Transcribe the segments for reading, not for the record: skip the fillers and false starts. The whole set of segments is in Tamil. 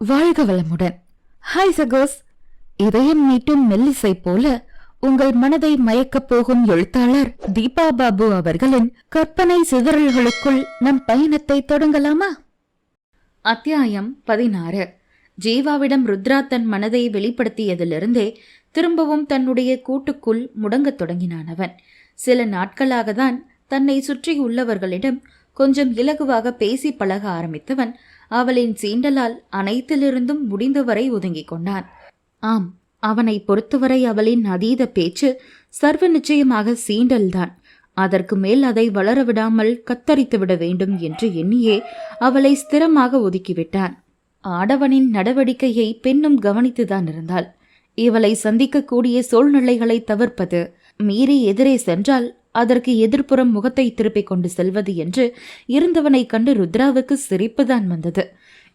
வாழ்க வளமுடன். ஹாய் சகோஸ். இதயம் மீட்டும் மெல்லிசை போல உங்கள் மனதை மயக்கப் போகும் எழுத்தாளர் தீபா பாபு அவர்களின் கற்பனை சிதறல்களுக்குள் நம் பயணத்தை தொடங்கலாமா? அத்தியாயம் 16. ஜீவாவிடம் ருத்ரா தன் மனதை வெளிப்படுத்தியதிலிருந்தே திரும்பவும் தன்னுடைய கூட்டுக்குள் முடங்கத் தொடங்கினான் அவன். சில நாட்களாகத்தான் தன்னை சுற்றி உள்ளவர்களிடம் கொஞ்சம் இலகுவாக பேசி பழக ஆரம்பித்தவன் அவளின் சீண்டலால் அனைத்திலிருந்தும் முடிந்தவரை ஒதுங்கிக் கொண்டான். ஆம், அவனை பொறுத்தவரை அவளின் அதீத பேச்சு சர்வ நிச்சயமாக சீண்டல்தான். அதற்கு மேல் அதை வளரவிடாமல் கத்தரித்து விட வேண்டும் என்று எண்ணியே அவளை ஸ்திரமாக ஒதுக்கிவிட்டான். ஆடவனின் நடவடிக்கையை பெண்ணும் கவனித்துதான் இருந்தாள். இவளை சந்திக்கக்கூடிய சூழ்நிலைகளை தவிர்ப்பது, மீறி எதிரே சென்றால் அதற்கு எதிர்ப்புறம் முகத்தை திருப்பிக் கொண்டு செல்வது என்று இருந்தவனை கண்டு ருத்ராவுக்கு சிரிப்புதான் வந்தது.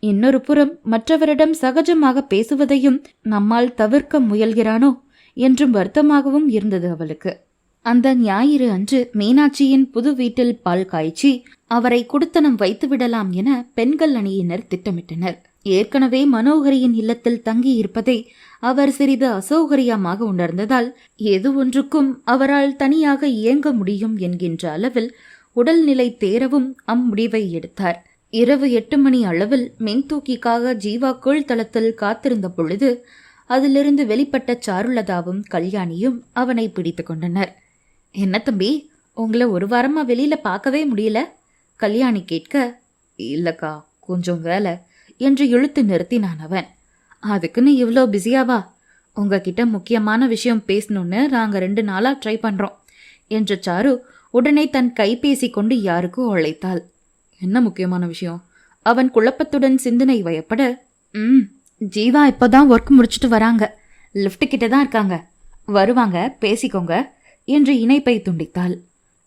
இன்னொரு புறம் மற்றவரிடம் சகஜமாக பேசுவதையும் நம்மால் தவிர்க்க முயல்கிறானோ என்றும் வருத்தமாகவும் இருந்தது அவளுக்கு. அந்த ஞாயிறு அன்று மீனாட்சியின் புது வீட்டில் பால் காய்ச்சி அவரை குடுத்தனம் வைத்து விடலாம் என பெண்கள் அணியினர் திட்டமிட்டனர். ஏற்கனவே மனோகரியின் இல்லத்தில் தங்கியிருப்பதை அவர் சிறிது அசௌகரியமாக உணர்ந்ததால் எது ஒன்றுக்கும் அவரால் தனியாக இயங்க முடியும் என்கின்ற அளவில் உடல்நிலை தேரவும் அம்முடிவை எடுத்தார். இரவு 8 மணி அளவில் மின்தூக்கிக்காக ஜீவா கீழ்த்தளத்தில் காத்திருந்த பொழுது அதிலிருந்து வெளிப்பட்ட சாருலதாவும் கல்யாணியும் அவனை பிடித்து கொண்டனர். என்ன தம்பி, உங்களை ஒரு வாரமா வெளியில பார்க்கவே முடியல? கல்யாணி கேட்க, இல்லக்கா கொஞ்சம் வேலை என்று இழுத்து நிறுத்தினான் அவன். அதுக்குன்னு இவ்வளோ பிஸியாவா? உங்ககிட்ட முக்கியமான விஷயம் பேசணும்னு நாங்க 2 நாளா ட்ரை பண்றோம் என்று சாரு உடனே தன் கைபேசி கொண்டு யாருக்கோ அழைத்தாள். என்ன முக்கியமான விஷயம்? அவன் குழப்பத்துடன் சிந்தனை வயப்பட, ஜீவா இப்போதான் ஒர்க் முடிச்சுட்டு வராங்க, லிஃப்ட் கிட்ட தான் இருக்காங்க, வருவாங்க, பேசிக்கோங்க என்று இணைப்பை துண்டித்தாள்.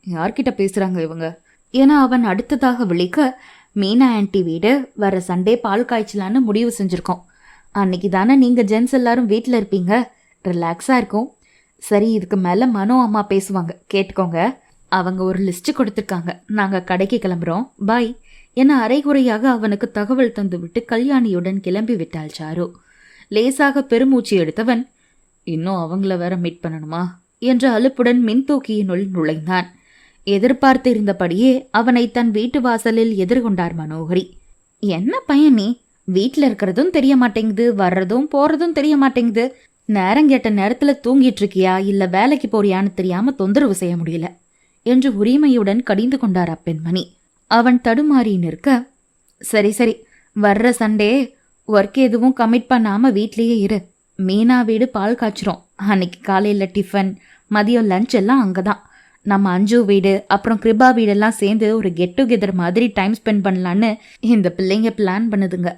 யார்கிட்ட பேசுறாங்க இவங்க என அவன் அடுத்ததாக விழிக்க, மீனா ஆன்டி வீடு வர சண்டே பால் காய்ச்சலான்னு முடிவு செஞ்சுருக்கோம். அன்னைக்கு தானே நீங்கள் ஜென்ஸ் எல்லாரும் வீட்டில் இருப்பீங்க, ரிலாக்ஸாக இருக்கும். சரி, இதுக்கு மேலே மனோ அம்மா பேசுவாங்க, கேட்டுக்கோங்க. அவங்க ஒரு லிஸ்ட் கொடுத்துருக்காங்க, நாங்கள் கடைக்கு கிளம்புறோம், பாய் என அரைகுறையாக அவனுக்கு தகவல் தந்துவிட்டு கல்யாணியுடன் கிளம்பி விட்டாள் சாரு. லேசாக பெருமூச்சு எடுத்தவன், இன்னும் அவங்கள வேற மீட் பண்ணணுமா என்ற அலுப்புடன் மின்தூக்கியினுள் நுழைந்தான். எதிர்பார்த்து இருந்தபடியே அவனை தன் வீட்டு வாசலில் எதிர்கொண்டார் மனோகரி. என்ன பையன் நீ, வீட்டில் இருக்கிறதும் தெரிய மாட்டேங்குது, வர்றதும் போறதும் தெரிய மாட்டேங்குது, நேரம் கேட்ட நேரத்துல தூங்கிட்டு இருக்கியா இல்ல வேலைக்கு போறியான்னு தெரியாம தொந்தரவு செய்ய முடியல என்று உரிமையுடன் கடிந்து கொண்டார் அப்பெண்மணி. அவன் தடுமாறி நிற்க, சரி சரி, வர்ற சண்டே ஒர்க் எதுவும் கமிட் பண்ணாம வீட்லயே இரு. மீனா வீடு பால் காய்ச்சிரும், அன்னைக்கு காலையில டிஃபன் மதியம் லஞ்ச் எல்லாம் அங்கதான். நம்ம அஞ்சு வீடு அப்புறம் கிருபா வீடெல்லாம் சேர்ந்து ஒரு கெட் டுகெதர் மாதிரி டைம் ஸ்பெண்ட் பண்ணலான்னு இந்த பிள்ளைங்க பிளான் பண்ணுதுங்க.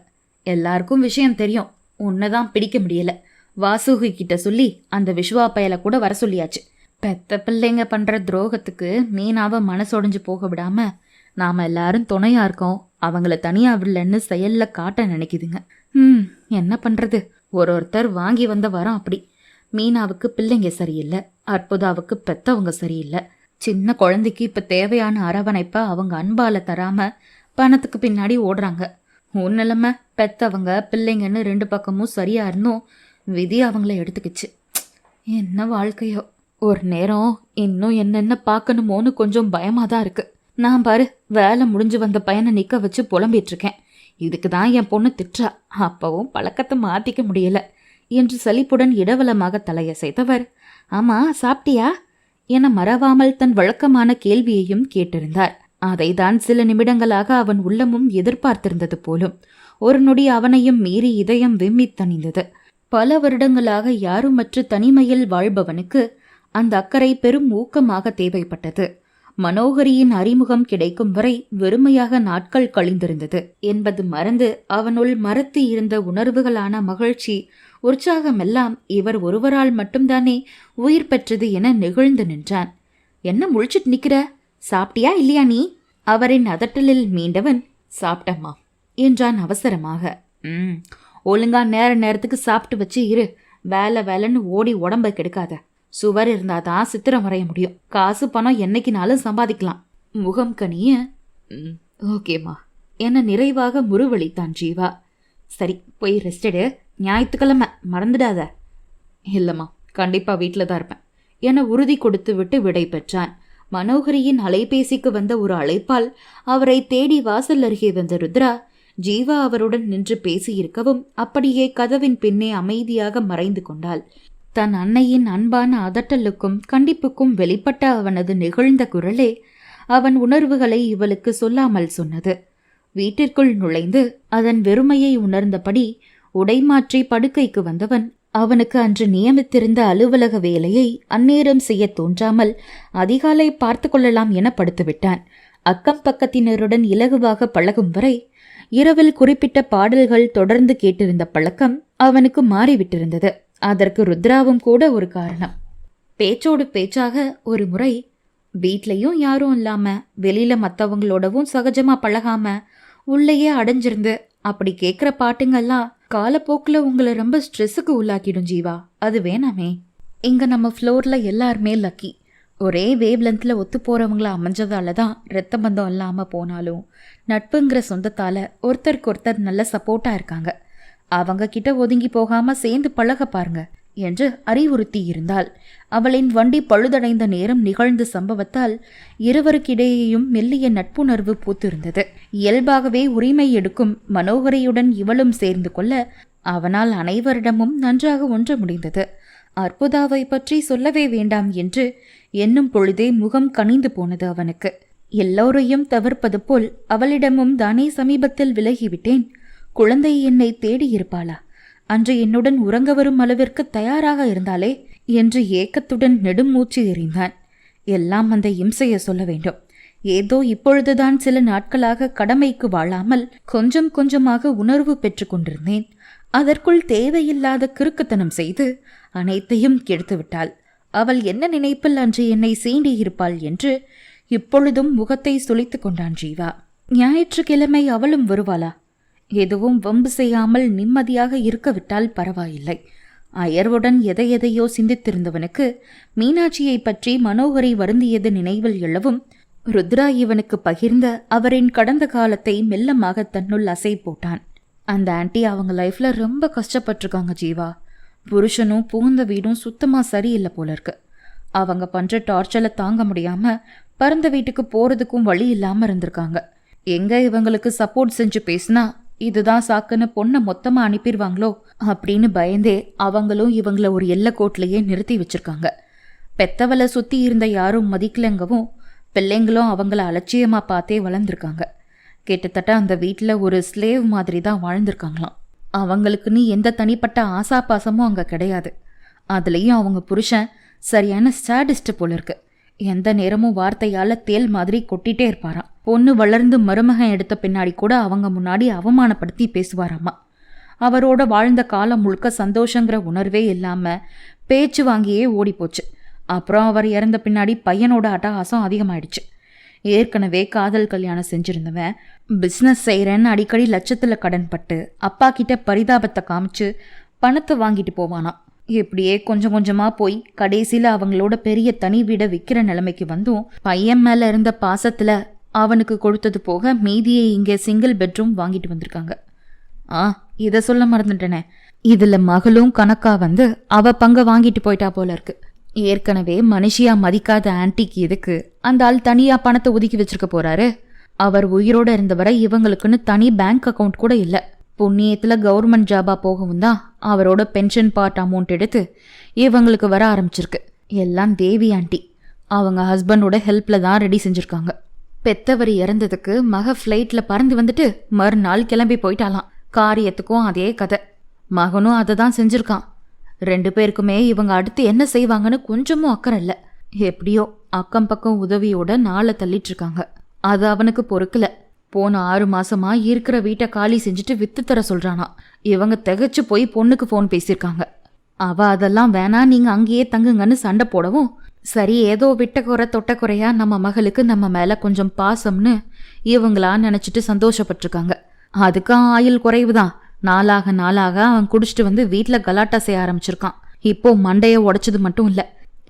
எல்லாருக்கும் விஷயம் தெரியும், உன்னதான் பிடிக்க முடியல. வாசுகி கிட்ட சொல்லி அந்த விஸ்வா பயலை கூட வர சொல்லியாச்சு. பெத்த பிள்ளைங்க பண்ற துரோகத்துக்கு மீனாவை மனசொடைஞ்சு போக விடாம நாம எல்லாரும் துணையா இருக்கோம், அவங்கள தனியா விடலன்னு செயல்ல காட்ட நினைக்குதுங்க. என்ன பண்றது, ஒருத்தர் வாங்கி வந்த வரோம் அப்படி. மீனாவுக்கு பிள்ளைங்க சரியில்லை, அற்புதாவுக்கு பெத்தவங்க சரியில்லை. சின்ன குழந்தைக்கு இப்ப தேவையான அரவணைப்ப அவங்க அன்பால தராம பணத்துக்கு பின்னாடி ஓடுறாங்க. உன் நிலைமை, பெத்தவங்க பிள்ளைங்கன்னு 2 பக்கமும் சரியா இருந்தும் விதி அவங்கள எடுத்துக்கிச்சு. என்ன வாழ்க்கையோ. ஒரு நேரம் இன்னும் என்னென்ன பார்க்கணுமோன்னு கொஞ்சம் பயமாதான் இருக்கு. நான் பாரு, வேலை முடிஞ்சு வந்த பையனை நிக்க வச்சு புலம்பிட்டு இருக்கேன். இதுக்குதான் என் பொண்ணு திட்டுறா, அப்பவும் பழக்கத்தை மாத்திக்க முடியல என்று சலிப்புடன் இடவலமாக தலையசைத்தவர், ஆமா சாப்பிட்டியா என மறவாமல் தன் வழக்கமான கேள்வியையும் கேட்டிருந்தார். அதைதான் சில நிமிடங்களாக அவன் உள்ளமும் எதிர்பார்த்திருந்தது போலும். ஒரு நொடி அவனையும் மீறி இதயம் விம்மி தணிந்தது. பல வருடங்களாக யாருமற்ற தனிமையில் வாழ்பவனுக்கு அந்த அக்கறை பெரும் ஊக்கமாக தேவைப்பட்டது. மனோகரியின் அறிமுகம் கிடைக்கும் வரை வெறுமையாக நாட்கள் கழிந்திருந்தது என்பது மறந்து அவனுள் மறத்து இருந்த உணர்வுகளான மகிழ்ச்சி, உற்சாகமெல்லாம் இவர் ஒருவரால் மட்டும்தானே உயிர் பெற்றது என நெகிழ்ந்து நின்றான். என்ன முழிச்சிட்டு நிக்கிற, சாப்பிட்டியா இல்லையா நீ? அவரின் அதட்டலில் மீண்டவன், சாப்பிட்டம்மா என்றான் அவசரமாக. ஒழுங்கா நேரத்துக்கு சாப்பிட்டு வச்சு இரு, வேலை வேலைன்னு ஓடி உடம்ப கெடுக்காத. சுவர் இருந்தாதான் சித்திரம் வரைய முடியும், காசு பணம் என்னைக்குனாலும் சம்பாதிக்கலாம். முகம் கனிய ஓகேம்மா என நிறைவாக முறுவளித்தான் ஜீவா. சரி, போய் ரெஸ்ட் எடு. ஞாயிற்றுக்கிழமை மறந்துடாத. இல்லைம்மா, கண்டிப்பாக வீட்டில் தான் இருப்பேன் என உறுதி கொடுத்து விட்டு விடை பெற்றான். மனோகரியின் அலைபேசிக்கு வந்த ஒரு அழைப்பால் அவரை தேடி வாசல் அருகே வந்த ருத்ரா ஜீவா அவருடன் நின்று பேசியிருக்கவும் அப்படியே கதவின் பின்னே அமைதியாக மறைந்து கொண்டாள். தன் அன்னையின் அன்பான அதட்டலுக்கும் கண்டிப்புக்கும் வெளிப்பட்ட அவனது நெகிழ்ந்த குரலே அவன் உணர்வுகளை இவளுக்கு சொல்லாமல் சொன்னது. வீட்டிற்குள் நுழைந்து அதன் வெறுமையை உணர்ந்தபடி உடைமாற்றி படுக்கைக்கு வந்தவன் அவனுக்கு அன்று நியமித்திருந்த அலுவலக வேலையை அந்நேரம் செய்ய தோன்றாமல் அதிகாலை பார்த்து கொள்ளலாம் என படுத்துவிட்டான். அக்கம் பக்கத்தினருடன் இலகுவாக பழகும் வரை இரவில் குறிப்பிட்ட பாடல்கள் தொடர்ந்து கேட்டிருந்த பழக்கம் அவனுக்கு மாறிவிட்டிருந்தது. அதற்கு ருத்ராவும் கூட ஒரு காரணம். பேச்சோடு பேச்சாக ஒரு முறை, வீட்லையும் யாரும் இல்லாம வெளியில மற்றவங்களோடவும் சகஜமா பழகாம உள்ளேயே அடைஞ்சிருந்து அப்படி கேட்குற பாட்டுங்கெல்லாம் காலப்போக்கில் உங்களை ரொம்ப ஸ்ட்ரெஸ்ஸுக்கு உள்ளாக்கிடும் ஜீவா. அது வேணாமே. இங்க நம்ம ஃப்ளோர்ல எல்லாருமே லக்கி. ஒரே வேவ் லென்த்தில் ஒத்து போறவங்கள அமைஞ்சதால தான் ரத்த பந்தம் இல்லாமல் போனாலும் நட்புங்கிற சொந்தத்தால் ஒருத்தருக்கு ஒருத்தர் நல்ல சப்போர்ட்டாக இருக்காங்க. அவங்க கிட்ட ஒதுங்கி போகாம சேர்ந்து பழக பாருங்க என்று அறிவுறுத்தி இருந்தாள். அவளின் வண்டி பழுதடைந்த நேரம் நிகழ்ந்த சம்பவத்தால் இருவருக்கிடையேயும் மெல்லிய நட்புணர்வு பூத்திருந்தது. இயல்பாகவே உரிமை எடுக்கும் மனோகரியுடன் இவளும் சேர்ந்து கொள்ள அவனால் அனைவரிடமும் நன்றாக ஒன்ற முடிந்தது. அற்புதாவை பற்றி சொல்லவே வேண்டாம் என்று எண்ணும் பொழுதே முகம் கனிந்து போனது அவனுக்கு. எல்லோரையும் தவிர்ப்பது போல் அவளிடமும் தானே சமீபத்தில் விலகிவிட்டேன். குழந்தை என்னை தேடி இருப்பாளா? அன்று என்னுடன் உறங்க வரும் அளவிற்கு தயாராக இருந்தாலே என்று ஏக்கத்துடன் நெடுமூச்சு எறிந்தான். எல்லாம் அந்த இம்சைய சொல்ல வேண்டும். ஏதோ இப்பொழுதுதான் சில நாட்களாக கடமைக்கு வாழாமல் கொஞ்சம் கொஞ்சமாக உணர்வு பெற்று கொண்டிருந்தேன். அதற்குள் தேவையில்லாத கிறுக்குத்தனம் செய்து அனைத்தையும் கெடுத்துவிட்டாள். அவள் என்ன நினைப்பில் அன்று என்னை சீண்டியிருப்பாள் என்று இப்பொழுதும் முகத்தை சுளித்து கொண்டான் ஜீவா. ஞாயிற்றுக்கிழமை அவளும் வருவாளா? எதுவும் வம்பு செய்யாமல் நிம்மதியாக இருக்கவிட்டால் பரவாயில்லை. அயர்வுடன் எதையெதையோ சிந்தித்திருந்தவனுக்கு மீனாட்சியை பற்றி மனோகரி வருந்தியது நினைவில் எழவும் ருத்ரா இவனுக்கு பகிர்ந்த அவரின் கடந்த காலத்தை மெல்லமாக தன்னுள் அசை போட்டான். அந்த ஆண்டி அவங்க லைஃப்ல ரொம்ப கஷ்டப்பட்டிருக்காங்க ஜீவா. புருஷனும் புகுந்த வீடும் சுத்தமா சரியில்லை போல இருக்கு. அவங்க பண்ற டார்ச்சரை தாங்க முடியாம பரந்த வீட்டுக்கு போறதுக்கும் வழி இல்லாம இருந்திருக்காங்க. எங்க இவங்களுக்கு சப்போர்ட் செஞ்சு பேசினா இதுதான் சாக்குன்னு பொண்ணை மொத்தமா அனுப்பிடுவாங்களோ அப்படின்னு பயந்தே அவங்களும் இவங்கள ஒரு எல்லைக்கோட்டிலேயே நிறுத்தி வச்சிருக்காங்க. பெத்தவளை சுத்தி இருந்த யாரும் மதிக்கலங்கவும் பிள்ளைங்களும் அவங்கள அலட்சியமா பார்த்தே வளர்ந்துருக்காங்க. கிட்டத்தட்ட அந்த வீட்டில் ஒரு ஸ்லேவ் மாதிரி தான் வாழ்ந்திருக்காங்களாம். அவங்களுக்குன்னு எந்த தனிப்பட்ட ஆசா பாசமும் அங்கே கிடையாது. அதுலேயும் அவங்க புருஷன் சரியான சாடிஸ்ட் போல இருக்கு. எந்த நேரமும் வார்த்தையால தேல் மாதிரி கொட்டிட்டே இருப்பாராம். பொண்ணு வளர்ந்து மருமகன் எடுத்த பின்னாடி கூட அவங்க முன்னாடி அவமானப்படுத்தி பேசுவாராம்மா. அவரோட வாழ்ந்த காலம் முழுக்க சந்தோஷங்கிற உணர்வே இல்லாம பேச்சு வாங்கியே ஓடி போச்சு. அப்புறம் அவர் இறந்த பின்னாடி பையனோட அட்டகாசம் அதிகமாயிடுச்சு. ஏற்கனவே காதல் கல்யாணம் செஞ்சிருந்தவன் பிஸ்னஸ் செய்கிறேன்னு அடிக்கடி லட்சத்தில் கடன் பட்டு அப்பா கிட்ட பரிதாபத்தை காமிச்சு பணத்தை வாங்கிட்டு போவானாம். இப்படியே கொஞ்சம் கொஞ்சமா போய் கடைசியில அவங்களோட பெரிய தனி வீடை விற்கிற நிலைமைக்கு வந்தும் பையன் மேல இருந்த பாசத்துல அவனுக்கு கொடுத்தது போக மீதியை இங்கே சிங்கிள் பெட்ரூம் வாங்கிட்டு வந்திருக்காங்க. இதை சொல்ல மறந்துட்டேனே, இதுல மகளும் கணக்கா வந்து அவ பங்க வாங்கிட்டு போயிட்டா போல இருக்கு. ஏற்கனவே மனுஷியா மதிக்காத ஆன்டிக்கு எதுக்கு அந்த ஆள் தனியா பணத்தை ஒதுக்கி வச்சிருக்க போறாரு? அவர் உயிரோட இருந்தவரை இவங்களுக்குன்னு தனி பேங்க் அக்கவுண்ட் கூட இல்லை. புண்ணியத்துல கவர்மெண்ட் ஜாபா போகவும் தான் அவரோட பென்ஷன் பார்ட் அமௌண்ட் எடுத்து இவங்களுக்கு வர ஆரம்பிச்சிருக்கு. எல்லாம் தேவி ஆண்டி அவங்க ஹஸ்பண்டோட ஹெல்ப்ல தான் ரெடி செஞ்சிருக்காங்க. பெத்தவர் இறந்ததுக்கு மக ஃப்ளைட்ல பறந்து வந்துட்டு மறுநாள் கிளம்பி போயிட்டாலாம். காரியத்துக்கும் அதே கதை. மகனும் அதை தான் செஞ்சிருக்கான். 2 பேருக்குமே இவங்க அடுத்து என்ன செய்வாங்கன்னு கொஞ்சமும் அக்கறை இல்லை. எப்படியோ அக்கம் பக்கம் உதவியோட நாளை தள்ளிட்டு இருக்காங்க. அது அவனுக்கு பொறுக்கல. போன 6 மாசமா இருக்கிற வீட்டை காலி செஞ்சுட்டு வித்து தர சொல்றானா. இவங்க திகச்சு போய் பொண்ணுக்கு ஃபோன் பேசியிருக்காங்க. அவ அதெல்லாம் வேணா நீங்க அங்கேயே தங்குங்கன்னு சண்டை போடவும் சரி ஏதோ விட்ட குறை தொட்ட குறையா நம்ம மகளுக்கு நம்ம மேல கொஞ்சம் பாசம்னு இவங்களா நினைச்சிட்டு சந்தோஷப்பட்டிருக்காங்க. அதுக்கு ஆயுள் குறைவுதான். நாளாக நாளாக அவன் குடிச்சிட்டு வந்து வீட்டுல கலாட்டா செய்ய ஆரம்பிச்சிருக்கான். இப்போ மண்டைய உடைச்சது மட்டும் இல்ல,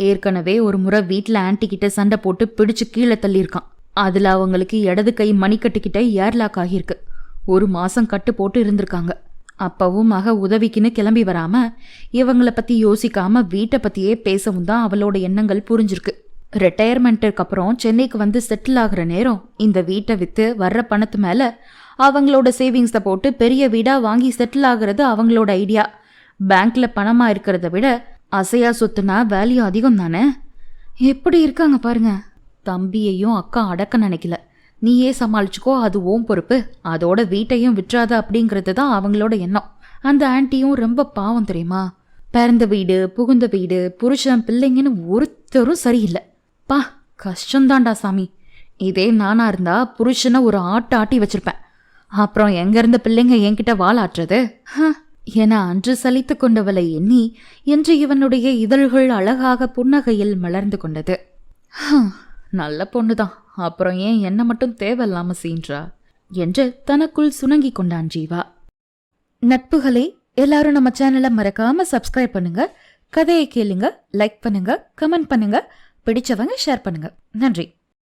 ஏற்கனவே ஒரு முறை வீட்டுல ஆன்டி கிட்ட சண்டை போட்டு பிடிச்சு கீழே தள்ளியிருக்கான். அதுல அவங்களுக்கு இடது கை மணிக்கட்டுக்கிட்ட ஏர்லாக் ஆகியிருக்கு. 1 மாசம் கட்டு போட்டு இருந்திருக்காங்க. அப்பவும் மக உதவிக்குன்னு கிளம்பி வராம இவங்கள பத்தி யோசிக்காம வீட்டை பத்தியே பேசவும் தான் அவளோட எண்ணங்கள் புரிஞ்சிருக்கு. ரிட்டையர்மெண்ட்டுக்கு அப்புறம் சென்னைக்கு வந்து செட்டில் ஆகுற நேரம் இந்த வீட்டை வித்து வர்ற பணத்து மேல அவங்களோட சேவிங்ஸை போட்டு பெரிய வீடா வாங்கி செட்டில் ஆகுறது அவங்களோட ஐடியா. பேங்க்ல பணமா இருக்கிறத விட அசையா சொத்துனா வேல்யூ அதிகம் தானே. எப்படி இருக்காங்க பாருங்க. தம்பியையும் அக்கா அடக்க நினைக்கல. நீயே சமாளிச்சுக்கோ, அது ஓம் பொறுப்பு, அதோட வீட்டையும் விற்றாத அப்படிங்கிறது தான் அவங்களோட எண்ணம். அந்த ஆன்ட்டியும் ரொம்ப பாவம் தெரியுமா. பிறந்த வீடு, புகுந்த வீடு, புருஷன், பிள்ளைங்கன்னு ஒருத்தரும் சரியில்லை. பா, கஷ்டம்தான்டா சாமி. இதே நானா இருந்தா புருஷனை ஒரு ஆட்டி வச்சிருப்பேன். அப்புறம் எங்க இருந்த பிள்ளைங்க என்கிட்ட வாளாட்டுறது என அன்று சலித்து கொண்டவளை எண்ணி என்று இவனுடைய இதழ்கள் அழகாக புன்னகையில் மலர்ந்து கொண்டது. நல்ல பொண்ணுதான், அப்புறம் ஏன் என்ன மட்டும் தேவையில்லாம சீன்றா என்று தனக்குள் சுணங்கி கொண்டான் ஜீவா. நட்புகளே, எல்லாரும் நம்ம சேனலை மறக்காம சப்ஸ்கிரைப் பண்ணுங்க, கதையை கேளுங்க, லைக் பண்ணுங்க, கமெண்ட் பண்ணுங்க, பிடிச்சவங்க ஷேர் பண்ணுங்க. நன்றி.